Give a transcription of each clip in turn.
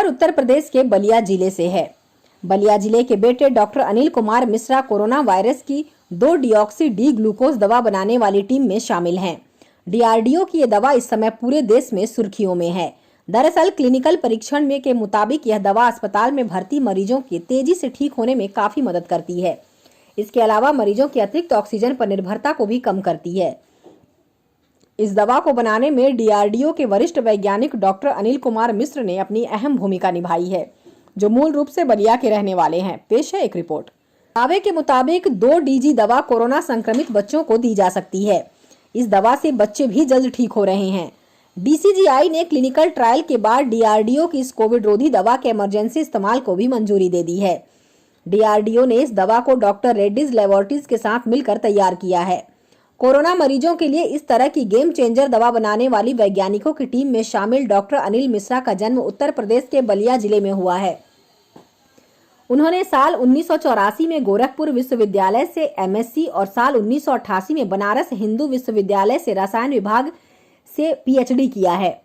उत्तर प्रदेश के बलिया जिले से है। बलिया जिले के बेटे doctor Anil Kumar Mishra corona virus की 2-डिऑक्सी डी ग्लूकोज दवा बनाने वाली टीम में शामिल हैं। डीआरडीओ की यह दवा इस समय पूरे देश में सुर्खियों में है। दरअसल क्लिनिकल परीक्षण में के मुताबिक यह दवा अस्पताल में भर्ती मरीजों के तेजी से ठीक होने में काफी मदद करती है। इसके अलावा मरीजों की अतिरिक्त ऑक्सीजन पर निर्भरता को भी कम करती है। इस दवा को बनाने में डीआरडीओ के वरिष्ठ वैज्ञानिक डॉक्टर अनिल कुमार मिश्र ने अपनी अहम भूमिका निभाई है, जो मूल रूप से बलिया के रहने वाले हैं। पेश है एक रिपोर्ट। दावे के मुताबिक 2 डीजी दवा कोरोना संक्रमित बच्चों को दी जा सकती है। इस दवा से बच्चे भी जल्द ठीक हो रहे हैं। डीसीजीआई ने क्लिनिकल ट्रायल के बाद डीआरडीओ की इस कोविड रोधी दवा के इमरजेंसी इस्तेमाल को भी मंजूरी दे दी है। डीआरडीओ ने इस दवा को डॉक्टर रेड्डीज लैबोरेटरीज के साथ मिलकर तैयार किया है। कोरोना मरीजों के लिए इस तरह की गेम चेंजर दवा बनाने वाली वैज्ञानिकों की टीम में शामिल डॉक्टर अनिल मिश्रा का जन्म उत्तर प्रदेश के बलिया जिले में हुआ है। उन्होंने साल 1984 में गोरखपुर विश्वविद्यालय से एमएससी और साल 1988 में बनारस हिंदू विश्वविद्यालय से रसायन विभाग से पीएचडी किया है।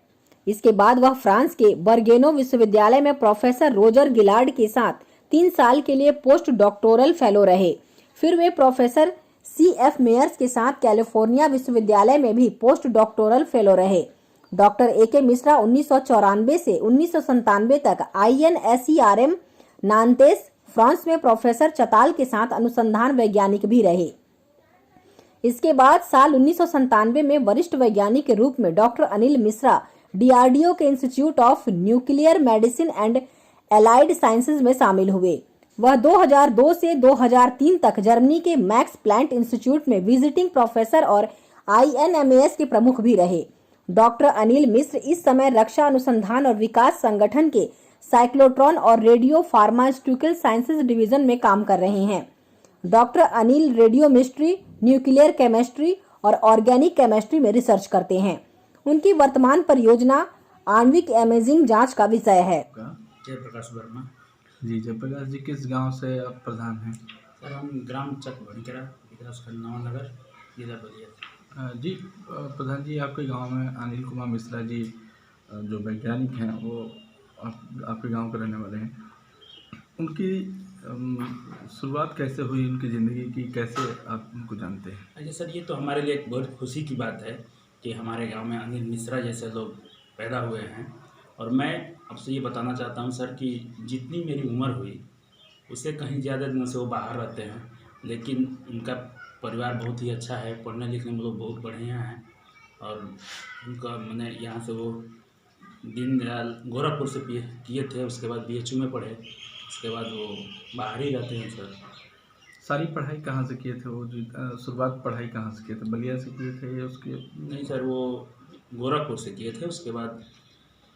इसके बाद वह फ्रांस के बर्गेनो विश्वविद्यालय में प्रोफेसर रोजर गिलार्ड के साथ 3 साल के लिए पोस्ट डॉक्टोरल फेलो रहे। फिर वे प्रोफेसर CF मेयर्स के साथ कैलिफोर्निया विश्वविद्यालय में भी पोस्ट डॉक्टोरल फेलो रहे। डॉक्टर AK मिश्रा 1994 से 1997 तक INSERM नांतेस फ्रांस में प्रोफेसर चताल के साथ अनुसंधान वैज्ञानिक भी रहे। इसके बाद साल 1997 में वरिष्ठ वैज्ञानिक के रूप में डॉक्टर अनिल मिश्रा डीआरडीओ के institute of nuclear medicine and allied sciences में शामिल हुए। वह 2002 से 2003 तक जर्मनी के मैक्स प्लांट इंस्टीट्यूट में विजिटिंग प्रोफेसर और INMAS के प्रमुख भी रहे। डॉक्टर अनिल मिश्र इस समय रक्षा अनुसंधान और विकास संगठन के साइक्लोट्रॉन और रेडियो फार्मास्यूटिकल साइंसेज डिवीजन में काम कर रहे हैं। डॉक्टर अनिल रेडियोमिस्ट्री, न्यूक्लियर केमिस्ट्री और ऑर्गेनिक केमिस्ट्री में रिसर्च करते हैं। उनकी वर्तमान परियोजना आणविक इमेजिंग जांच का विषय है। जयप्रकाश वर्मा। जी जयप्रकाश जी, किस गांव से आप प्रधान हैं? सर हम ग्राम चकभनकेरा, विकासखंड नवानगर, जिला बलिया। जी प्रधान जी, आपके गांव में अनिल कुमार मिश्रा जी जो वैज्ञानिक हैं वो आपके गांव के रहने वाले हैं। उनकी शुरुआत कैसे हुई उनकी ज़िंदगी की, कैसे आप उनको जानते हैं? अच्छा सर, ये तो हमारे लिए एक बहुत खुशी की बात है कि हमारे गांव में अनिल मिश्रा जैसे लोग पैदा हुए हैं। और मैं आपसे ये बताना चाहता हूं सर कि जितनी मेरी उम्र हुई उससे कहीं ज़्यादा दिनों से वो बाहर रहते हैं, लेकिन उनका परिवार बहुत ही अच्छा है। पढ़ने लिखने में लोग बहुत बढ़िया हैं। और उनका मैंने यहाँ से वो दीनदयाल गोरखपुर से किए थे, उसके बाद BHU में पढ़े, उसके बाद वो बाहर ही रहते हैं सर। सारी पढ़ाई कहाँ से किए थे वो? शुरुआत पढ़ाई कहाँ से किए थे? बलिया से किए थे या उसके? नहीं सर, वो गोरखपुर से किए थे, उसके बाद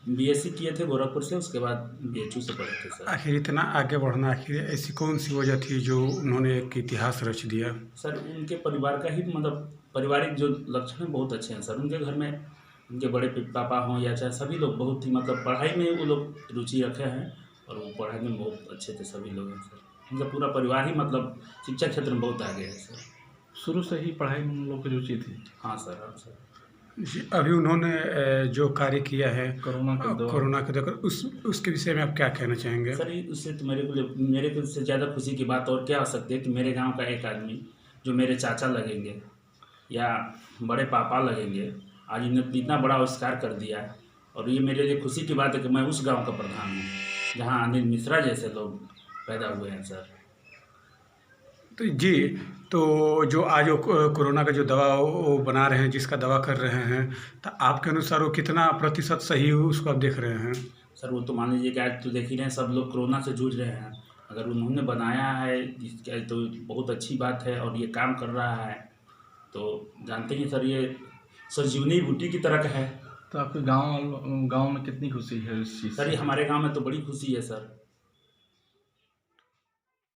BSc किए थे गोरखपुर से, उसके बाद BHU से पढ़े थे सर। आखिर इतना आगे बढ़ना, आखिर ऐसी कौन सी वजह थी जो उन्होंने एक इतिहास रच दिया? सर उनके परिवार का ही मतलब पारिवारिक जो लक्षण हैं बहुत अच्छे हैं सर। उनके घर में उनके बड़े पापा हों या चाहे सभी लोग बहुत ही मतलब पढ़ाई में वो लोग रुचि रखे हैं और वो पढ़ाई में बहुत अच्छे थे सभी लोग हैं सर। उनका पूरा परिवार ही मतलब शिक्षा क्षेत्र में बहुत आगे है सर। शुरू से ही पढ़ाई में उन लोगों की रुचि थी? हाँ सर, हाँ सर। अभी उन्होंने जो कार्य किया है कोरोना के दौरान उसके विषय में आप क्या कहना चाहेंगे? सर उससे तो मेरे को से ज़्यादा खुशी की बात और क्या हो सकती है कि मेरे गांव का एक आदमी जो मेरे चाचा लगेंगे या बड़े पापा लगेंगे, आज इन्होंने इतना बड़ा आविष्कार कर दिया है। और ये मेरे लिए खुशी की बात है कि मैं उस गांव का प्रधान हूँ जहाँ अनिल मिश्रा जैसे लोग पैदा हुए हैं सर। तो जी, तो जो आज वो कोरोना का जो दवा वो बना रहे हैं, जिसका दवा कर रहे हैं, तो आपके अनुसार वो कितना प्रतिशत सही हो उसको आप देख रहे हैं? सर वो तो मान लीजिए कि आज तो देख ही रहे हैं, सब लोग कोरोना से जूझ रहे हैं। अगर उन्होंने बनाया है तो बहुत अच्छी बात है और ये काम कर रहा है तो जानते हैं सर, ये संजीवनी बूटी की तरह का है। तो आपके गांव में कितनी खुशी है इस चीज़? सर ये हमारे गांव में तो बड़ी खुशी है सर।